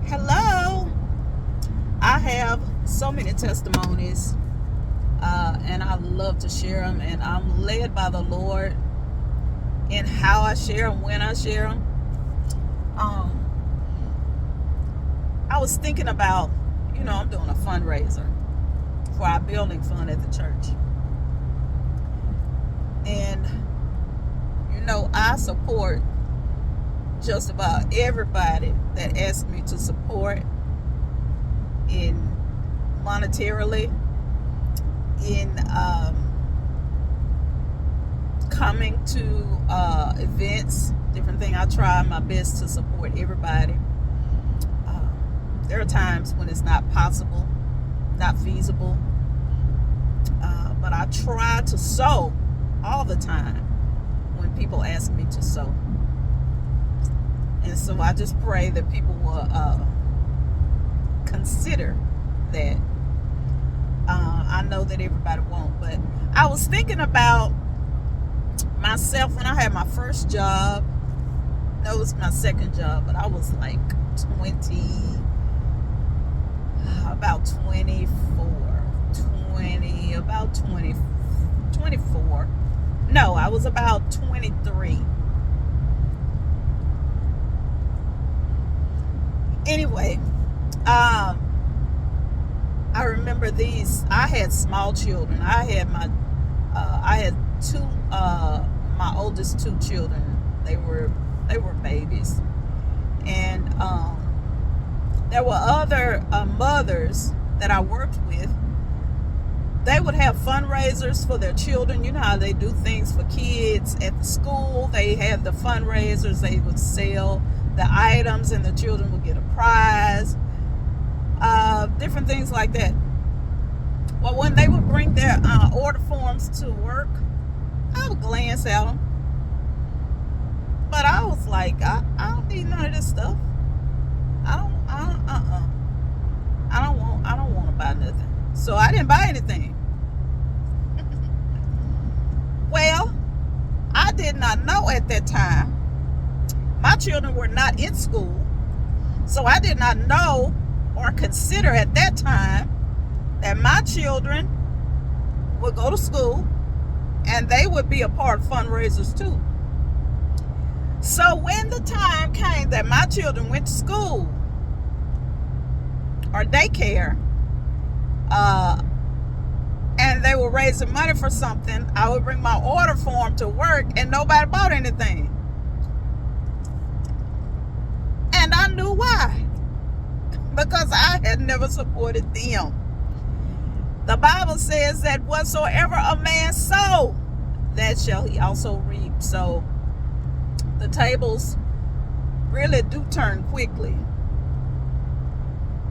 Hello. I have so many testimonies, and I love to share them. And I'm led by the Lord in how I share them, when I share them. I was thinking about, I'm doing a fundraiser for our building fund at the church. And, I support just about everybody that asks me to support in monetarily, in coming to events, different things. I try my best to support everybody. There are times when it's not possible, not feasible, but I try to sow all the time when people ask me to sow. And so I just pray that people will consider that. I know that everybody won't, but I was thinking about myself when I had my first job. No, it was my second job, but I was like about 24. No, I was about 23. Anyway, I remember I had small children. I had my oldest two children. They were babies, and there were other mothers that I worked with. They would have fundraisers for their children. You know how they do things for kids at the school. They had the fundraisers. They would sell the items and the children would get a prize. Different things like that. Well, when they would bring their order forms to work, I would glance at them. But I was like, I don't need none of this stuff. I don't want to buy nothing. So I didn't buy anything. Well, I did not know at that time. My children were not in school. So I did not know or consider at that time that my children would go to school and they would be a part of fundraisers too. So when the time came that my children went to school or daycare, and they were raising money for something, I would bring my order form to work and nobody bought anything. And I knew why. Because I had never supported them. The Bible says that whatsoever a man sow, that shall he also reap. So the tables really do turn quickly.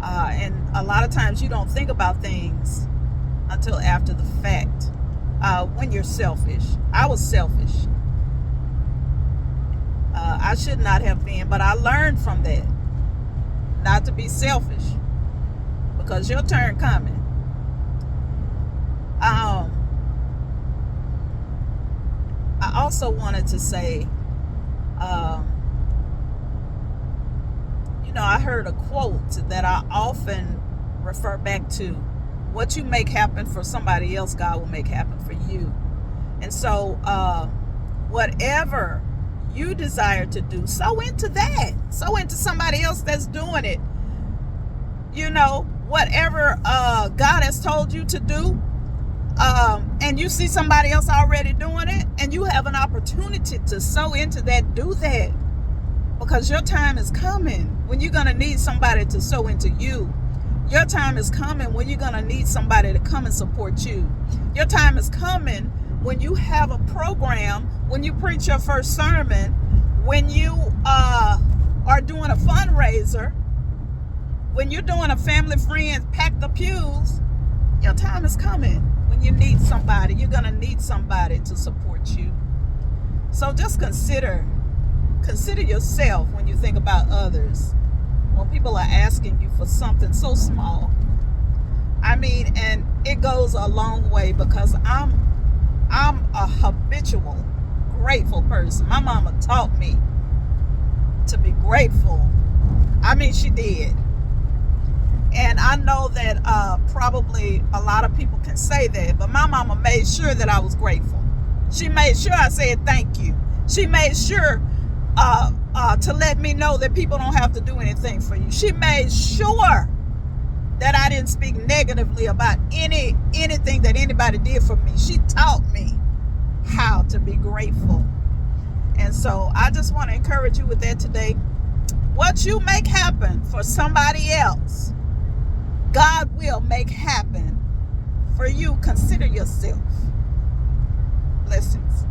And a lot of times you don't think about things until after the fact, when you're selfish. I was selfish. I should not have been, but I learned from that not to be selfish, because your turn coming. I also wanted to say, I heard a quote that I often refer back to: what you make happen for somebody else, God will make happen for you. And so whatever you desire to do, sow into that. Sow into somebody else that's doing it. Whatever God has told you to do, and you see somebody else already doing it, and you have an opportunity to sow into that, do that. Because your time is coming when you're going to need somebody to sow into you. Your time is coming when you're going to need somebody to come and support you. Your time is coming when you have a program, when you preach your first sermon, when you are doing a fundraiser, when you're doing a family friends pack the pews. Your time is coming when you need somebody. You're going to need somebody to support you. So just consider yourself when you think about others. When people are asking you for something so small. And it goes a long way, because I'm a habitual grateful person. My mama taught me to be grateful. She did. And I know that probably a lot of people can say that, but my mama made sure that I was grateful. She made sure I said thank you. She made sure to let me know that people don't have to do anything for you. She made sure that I didn't speak negatively about anything that anybody did for me. She taught me how to be grateful. And so I just want to encourage you with that today. What you make happen for somebody else, God will make happen for you. Consider yourself. Blessings.